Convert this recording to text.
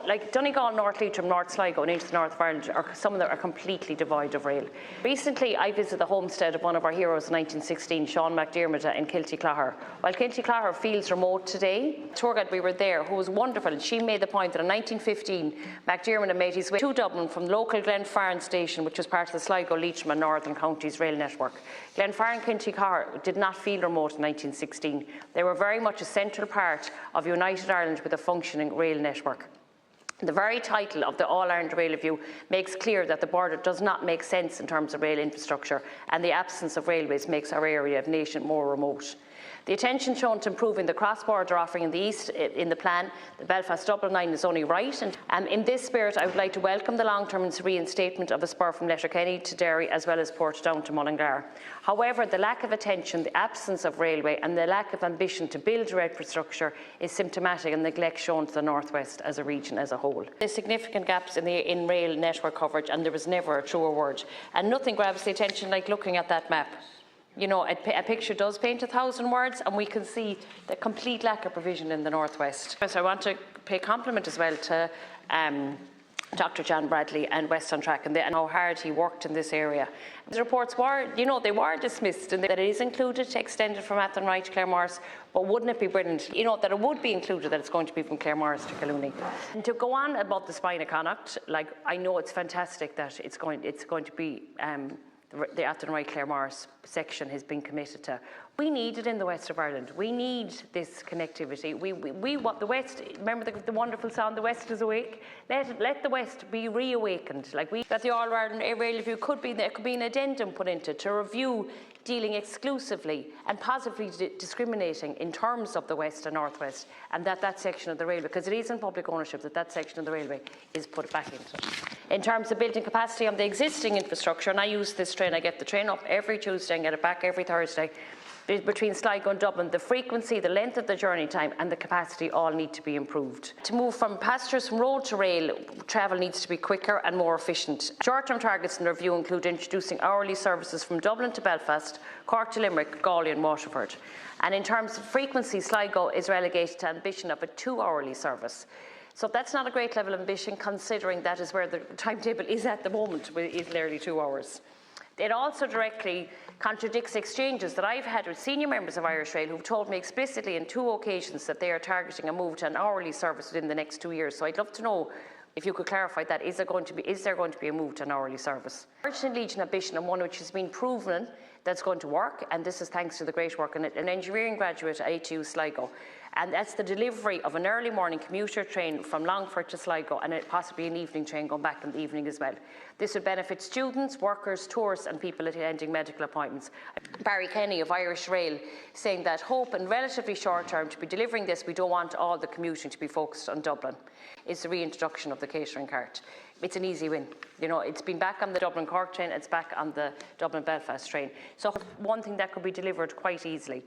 like Donegal, North Leitrim, North Sligo and into the north of Ireland are some of them are completely devoid of rail. Recently I visited the homestead of one of our heroes in 1916, Sean McDermott in Kilty Clogher. While Kilty Clogher feels remote today, the tour guide we were there, who was wonderful, and she made the point that in 1915 McDermott had made his way to Dublin from the local Glenfarne station, which was part of the Sligo, Leitrim and Northern Counties rail network. Glenfarne and Kilty Clogher did not feel remote in 1916. They were very much a central part of United Ireland with a functioning rail network. The very title of the All-Ireland Rail Review makes clear that the border does not make sense in terms of rail infrastructure, and the absence of railways makes our area of nation more remote. The attention shown to improving the cross-border offering in the east in the plan, the Belfast-Dublin line, is only right. And in this spirit, I would like to welcome the long-term reinstatement of a spur from Letterkenny to Derry as well as Portadown to Mullingar. However, the lack of attention, the absence of railway and the lack of ambition to build rail infrastructure is symptomatic of neglect shown to the northwest as a region as a whole. There's significant gaps in rail network coverage, and there was never a truer word. And nothing grabs the attention like looking at that map. You know, a picture does paint 1,000 words, and we can see the complete lack of provision in the northwest. So I want to pay compliment as well to Dr. John Bradley and West on Track and how hard he worked in this area. The reports were, you know, they were dismissed, and that it is included to extend it from Athenry to Claremorris, but wouldn't it be brilliant, you know, that it would be included that it's going to be from Claremorris to Colooney. And to go on about the spine of Connacht, like, I know it's fantastic that it's going to be the Athenry Claremorris section has been committed to. We need it in the west of Ireland. We need this connectivity. We want the West. Remember the wonderful song, "The West is Awake"? Let the West be reawakened. Like that, the All Ireland Rail Review could be an addendum put into to review dealing exclusively and positively discriminating in terms of the West and North West, and that section of the railway, because it is in public ownership, that section of the railway is put back into it. In terms of building capacity on the existing infrastructure, and I use this train, I get the train up every Tuesday and get it back every Thursday, between Sligo and Dublin, the frequency, the length of the journey time and the capacity all need to be improved. To move from passengers from road to rail, travel needs to be quicker and more efficient. Short-term targets in the review include introducing hourly services from Dublin to Belfast, Cork to Limerick, Galway and Waterford. And in terms of frequency, Sligo is relegated to ambition of a 2-hourly service. So that's not a great level of ambition, considering that is where the timetable is at the moment, is nearly 2 hours. It also directly contradicts exchanges that I've had with senior members of Irish Rail who've told me explicitly on 2 occasions that they are targeting a move to an hourly service within the next 2 years. So I'd love to know if you could clarify that. Is there going to be a move to an hourly service? Urgent Legion ambition, and one which has been proven that's going to work, and this is thanks to the great work in an engineering graduate at ATU Sligo. And that's the delivery of an early morning commuter train from Longford to Sligo, and possibly an evening train going back in the evening as well. This would benefit students, workers, tourists and people attending medical appointments. Barry Kenny of Irish Rail saying that hope in relatively short term to be delivering this, we don't want all the commuting to be focused on Dublin, is the reintroduction of the catering cart. It's an easy win. You know, it's been back on the Dublin-Cork train, it's back on the Dublin-Belfast train. So one thing that could be delivered quite easily.